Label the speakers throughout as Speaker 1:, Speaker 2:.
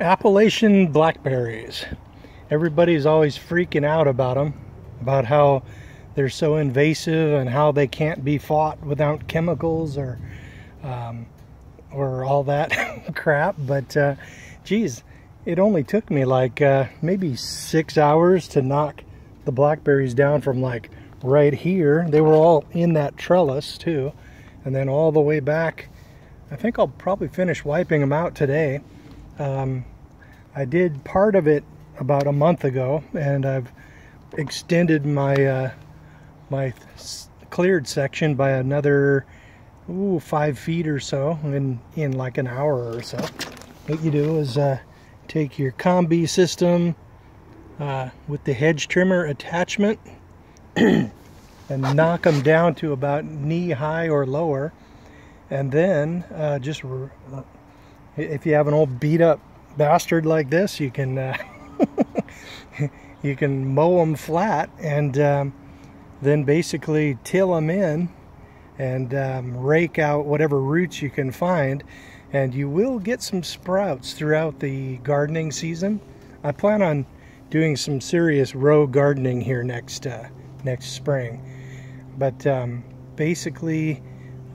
Speaker 1: Appalachian blackberries. Everybody's always freaking out about them, about how they're so invasive and how they can't be fought without chemicals or all that crap. But geez, it only took me like maybe 6 hours to knock the blackberries down from like right here. They were all in that trellis too, and then all the way back. I think I'll probably finish wiping them out today. I did part of it about a month ago, and I've extended my my cleared section by another 5 feet or so in like an hour or so. What you do is take your combi system with the hedge trimmer attachment and knock them down to about knee high or lower, and then just if you have an old beat up bastard like this, you can you can mow them flat, and then basically till them in and rake out whatever roots you can find, and you will get some sprouts throughout the gardening season. I plan on doing some serious row gardening here next spring, but basically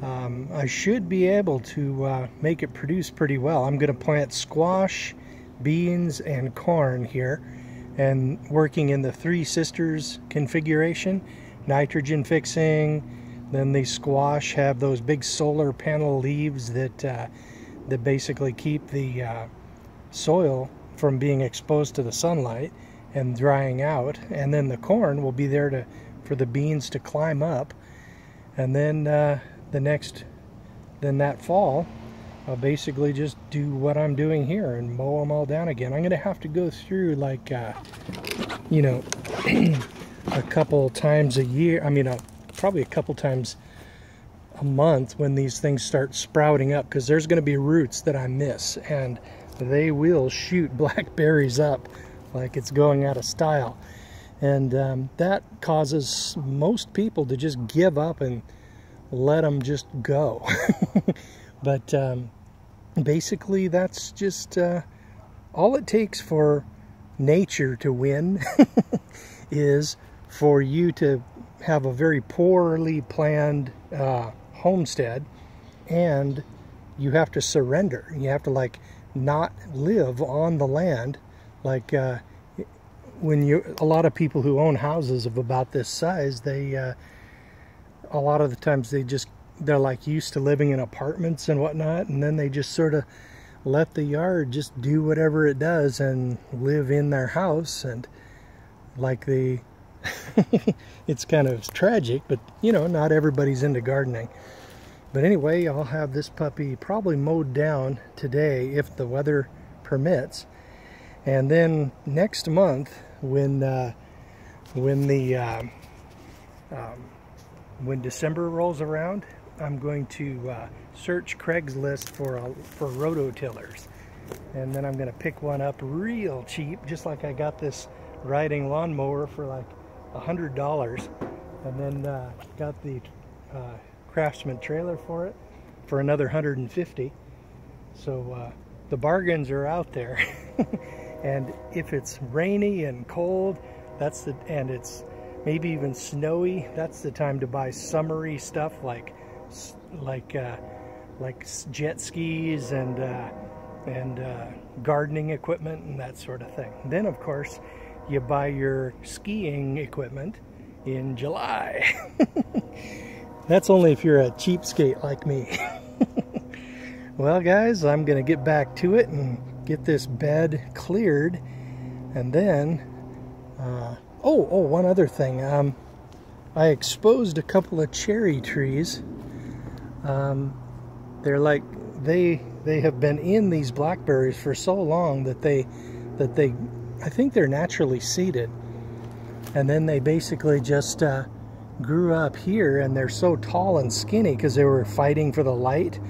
Speaker 1: I should be able to make it produce pretty well. I'm going to plant squash, beans, and corn here, and working in the Three Sisters configuration, nitrogen fixing. Then the squash have those big solar panel leaves that that basically keep the soil from being exposed to the sunlight and drying out. And then the corn will be there for the beans to climb up. And then then that fall, I'll basically just do what I'm doing here and mow them all down again. I'm going to have to go through like, you know, a couple times a year. I mean, probably a couple times a month when these things start sprouting up, because there's going to be roots that I miss, and they will shoot blackberries up like it's going out of style. And that causes most people to just give up and let them just go. But basically that's just all it takes for nature to win is for you to have a very poorly planned homestead, and you have to surrender. You have to like not live on the land. Like when a lot of people who own houses of about this size, they a lot of the times they're like used to living in apartments and whatnot, and then they just sort of let the yard just do whatever it does and live in their house. And like it's kind of tragic, but you know, not everybody's into gardening. But anyway, I'll have this puppy probably mowed down today if the weather permits, and then next month when December rolls around, I'm going to search Craigslist for rototillers, and then I'm going to pick one up real cheap, just like I got this riding lawnmower for like $100, and then got the Craftsman trailer for it for another $150. So the bargains are out there. And if it's rainy and cold, and it's maybe even snowy, that's the time to buy summery stuff like jet skis and gardening equipment and that sort of thing. Then of course you buy your skiing equipment in July. That's only if you're a cheapskate like me. Well guys, I'm gonna get back to it and get this bed cleared, and then one other thing, I exposed a couple of cherry trees. They're like they have been in these blackberries for so long that they I think they're naturally seeded, and then they basically just grew up here, and they're so tall and skinny because they were fighting for the light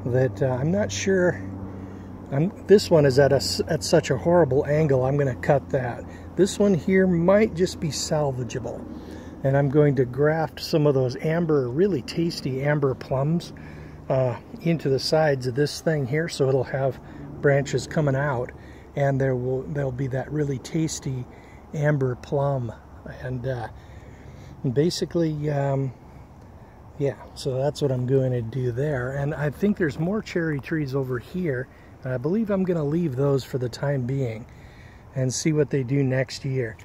Speaker 1: that I'm not sure. This one is at such a horrible angle, I'm going to cut that. This one here might just be salvageable, and I'm going to graft some of those really tasty amber plums into the sides of this thing here, so it'll have branches coming out, and there'll be that really tasty amber plum, and basically yeah, so that's what I'm going to do there. And I think there's more cherry trees over here, and I believe I'm going to leave those for the time being and see what they do next year.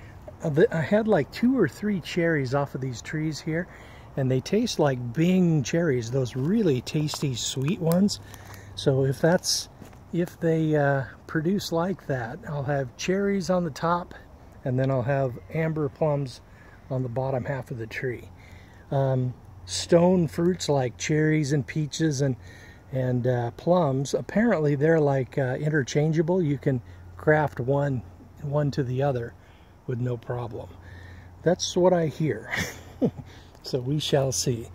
Speaker 1: I had like 2 or 3 cherries off of these trees here, and they taste like Bing cherries, those really tasty sweet ones. So if they produce like that, I'll have cherries on the top, and then I'll have amber plums on the bottom half of the tree. Stone fruits like cherries and peaches and plums, apparently they're like interchangeable. You can craft one to the other with no problem. That's what I hear. So we shall see.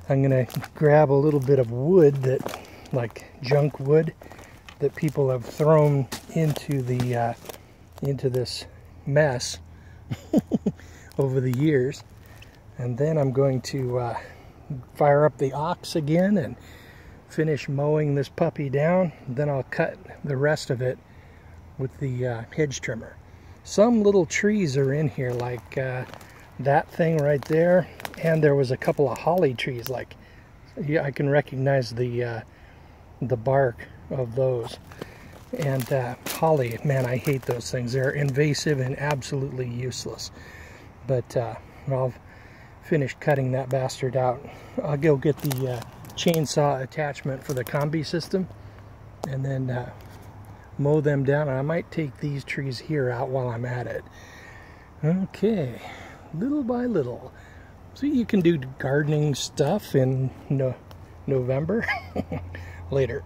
Speaker 1: I'm gonna grab a little bit of wood, that like junk wood that people have thrown into the into this mess over the years, and then I'm going to fire up the ox again and finish mowing this puppy down. Then I'll cut the rest of it with the hedge trimmer. Some little trees are in here, like that thing right there, and there was a couple of holly trees. Like, yeah, I can recognize the bark of those. And holly, man, I hate those things. They're invasive and absolutely useless. But I'll finish cutting that bastard out. I'll go get the chainsaw attachment for the combi system, and then mow them down. And I might take these trees here out while I'm at it. Okay, little by little. So you can do gardening stuff in November. Later.